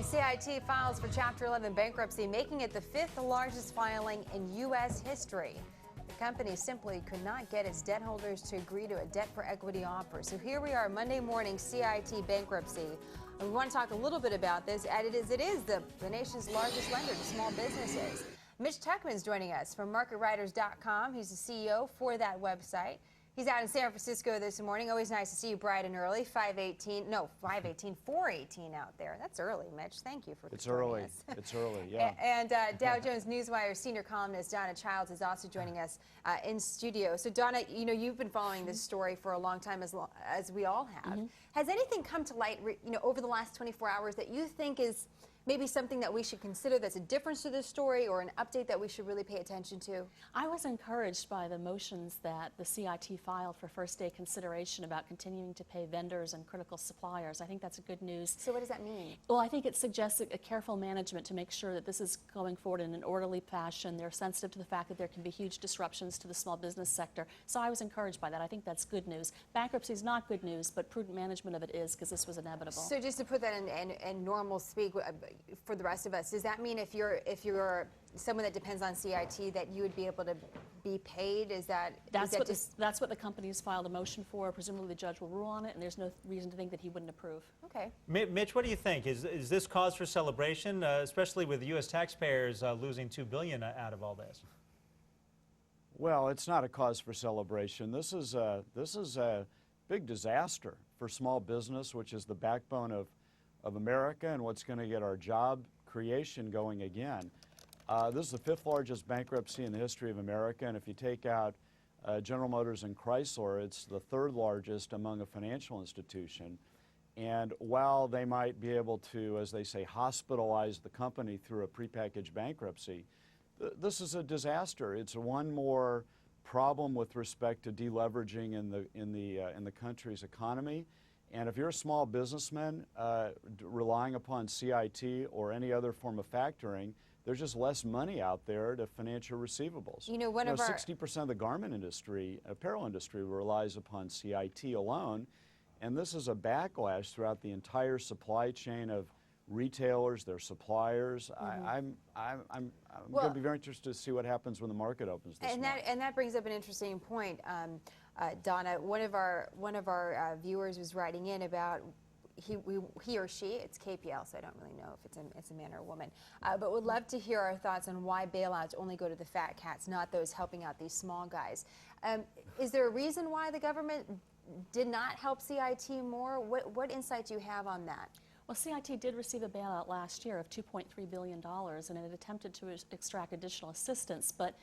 And CIT files for Chapter 11 bankruptcy, making it the 5th largest filing in U.S. history. The company simply could not get its debt holders to agree to a debt for equity offer. So here we are, Monday morning, CIT bankruptcy. And we want to talk a little bit about this, as it is the nation's largest lender to small businesses. Mitch Tuchman is joining us from MarketRiders.com. He's the CEO for that website. He's out in San Francisco this morning. Always nice to see you bright and early. 4:18 out there. That's early, Mitch. Thank you for joining us. It's early, yeah. And Dow Jones Newswire senior columnist Donna Childs is also joining us in studio. So Donna, you know, you've been following this story for a long time, as we all have. Has anything come to light, over the last 24 hours that you think is maybe something that we should consider that's a difference to this story, or an update that we should really pay attention to? I was encouraged by the motions that the CIT filed for first day consideration about continuing to pay vendors and critical suppliers. I think that's good news. So what does that mean? Well, I think it suggests a careful management to make sure that this is going forward in an orderly fashion. They're sensitive to the fact that there can be huge disruptions to the small business sector. So I was encouraged by that. I think that's good news. Bankruptcy is not good news, but prudent management of it is, because this was inevitable. So just to put that in normal speak, for the rest of us, does that mean if you're someone that depends on CIT that you would be able to be paid? That's what the company's filed a motion for. Presumably the judge will rule on it, and there's no reason to think that he wouldn't approve. Okay. Mitch, what do you think? Is this cause for celebration, especially with U.S. taxpayers losing $2 billion out of all this? Well, it's not a cause for celebration. This is a big disaster for small business, which is the backbone of America and what's going to get our job creation going again. This is the 5th largest bankruptcy in the history of America, and if you take out General Motors and Chrysler, it's the 3rd largest among a financial institution. And while they might be able to, as they say, hospitalize the company through a prepackaged bankruptcy, this is a disaster. It's one more problem with respect to deleveraging in the country's economy. And if you're a small businessman relying upon CIT or any other form of factoring, there's just less money out there to finance your receivables. 60% of the garment industry, apparel industry, relies upon CIT alone, and this is a backlash throughout the entire supply chain of retailers, their suppliers. I'm going to be very interested to see what happens when the market opens this month. And that brings up an interesting point. Donna, one of our viewers was writing in about he or she, it's KPL, so I don't really know if it's a man or a woman, but would love to hear our thoughts on why bailouts only go to the fat cats, not those helping out these small guys. Is there a reason why the government did not help CIT more? What insight do you have on that? Well, CIT did receive a bailout last year of $2.3 billion, and it attempted to extract additional assistance, but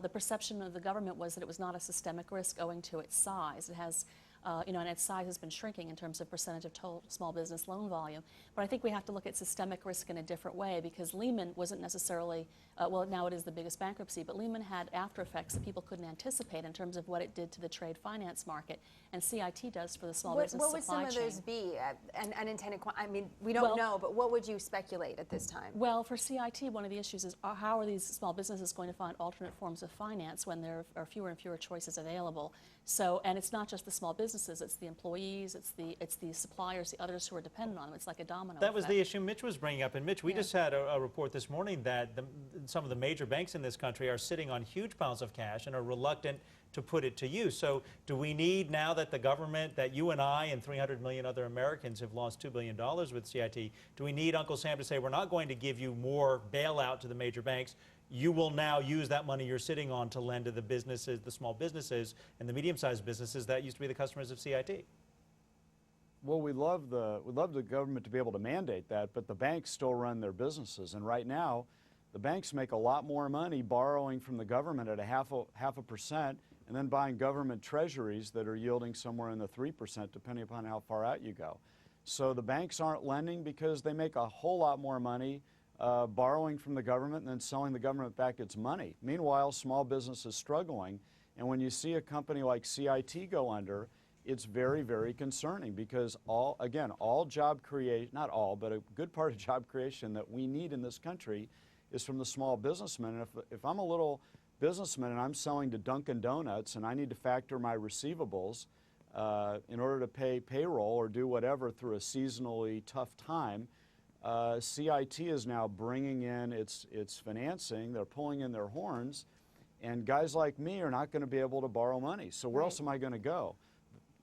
the perception of the government was that it was not a systemic risk owing to its size. It has, and its size has been shrinking in terms of percentage of total small business loan volume. But I think we have to look at systemic risk in a different way, because Lehman wasn't necessarily, well, now it is the biggest bankruptcy, but Lehman had after effects that people couldn't anticipate in terms of what it did to the trade finance market, and CIT does for the small business supply chain. What would some of those be? Unintended, I mean, we don't know, but what would you speculate at this time? Well, for CIT, one of the issues is how are these small businesses going to find alternate forms of finance when there are fewer and fewer choices available? So, and it's not just the small businesses, it's the employees, it's the suppliers, the others who are dependent on them. It's like a domino That was effect. the issue Mitch was bringing up. And Mitch, we just had a report this morning that some of the major banks in this country are sitting on huge piles of cash and are reluctant to put it to use. So do we need, now that the government, that you and I and 300 million other Americans have lost $2 billion with CIT, do we need Uncle Sam to say, we're not going to give you more bailout to the major banks? You will now use that money you're sitting on to lend to the businesses, the small businesses, and the medium-sized businesses that used to be the customers of CIT. Well, we'd love the government to be able to mandate that, but the banks still run their businesses. And right now, the banks make a lot more money borrowing from the government at half a percent and then buying government treasuries that are yielding somewhere in the 3%, depending upon how far out you go. So the banks aren't lending because they make a whole lot more money borrowing from the government and then selling the government back its money. Meanwhile, small business is struggling, and when you see a company like CIT go under, it's very, very concerning, because all job creation, not all, but a good part of job creation that we need in this country is from the small businessman. And if I'm a little businessman and I'm selling to Dunkin' Donuts and I need to factor my receivables in order to pay payroll or do whatever through a seasonally tough time, CIT is now bringing in its financing. They're pulling in their horns, and guys like me are not going to be able to borrow money. So where else am I going to go?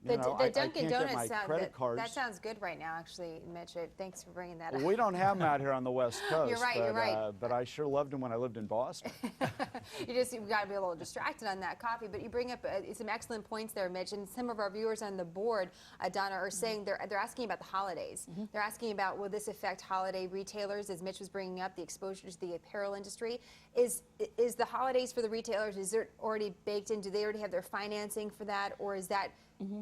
The Dunkin' I can't Donuts get my credit cards. that sounds good right now, actually, Mitch. Thanks for bringing that up. Well, we don't have them out here on the West Coast. You're right, you're right. But I sure loved them when I lived in Boston. You've got to be a little distracted on that coffee. But you bring up some excellent points there, Mitch. And some of our viewers on the board, Donna, are saying they're asking about the holidays. They're asking about, will this affect holiday retailers, as Mitch was bringing up, the exposure to the apparel industry. Is the holidays for the retailers, is it already baked in? Do they already have their financing for that? Or is that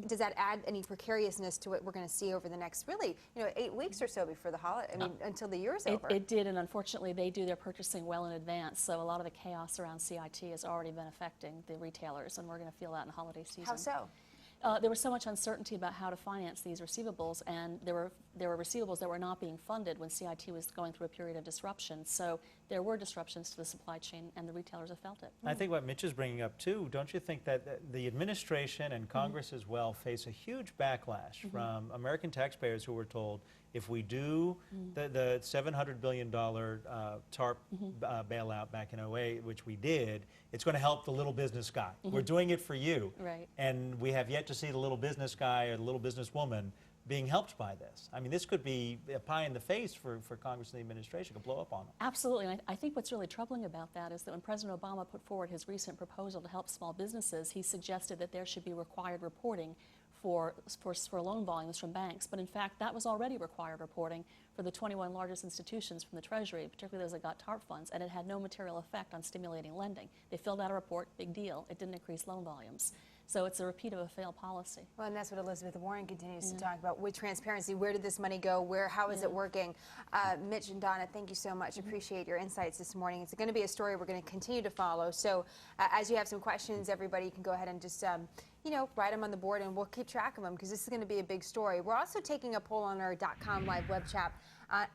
does that add any precariousness to what we're going to see over the next, really, 8 weeks or so before the holiday? I mean, until the year's over. It did, and unfortunately, they do their purchasing well in advance. So a lot of the chaos around CIT has already been affecting the retailers, and we're going to feel that in the holiday season. How so? There was so much uncertainty about how to finance these receivables, and there were receivables that were not being funded when CIT was going through a period of disruption. So there were disruptions to the supply chain, and the retailers have felt it. I think what Mitch is bringing up too, don't you think that the administration and Congress as well face a huge backlash from American taxpayers who were told, if we do the $700 billion TARP bailout back in 2008, which we did, it's going to help the little business guy. We're doing it for you. Right. And we have yet to see the little business guy or the little business woman being helped by this. I mean, this could be a pie in the face for Congress and the administration. It could blow up on them. Absolutely. And I think what's really troubling about that is that when President Obama put forward his recent proposal to help small businesses, he suggested that there should be required reporting for loan volumes from banks. But in fact, that was already required reporting for the 21 largest institutions from the Treasury, particularly those that got TARP funds, and it had no material effect on stimulating lending. They filled out a report, big deal. It didn't increase loan volumes. So it's a repeat of a failed policy. Well, and that's what Elizabeth Warren continues to talk about with transparency. Where did this money go? How is it working? Mitch and Donna, thank you so much. Appreciate your insights this morning. It's going to be a story we're going to continue to follow. So as you have some questions, everybody can go ahead and just write them on the board, and we'll keep track of them, because this is going to be a big story. We're also taking a poll on our .com live web chat on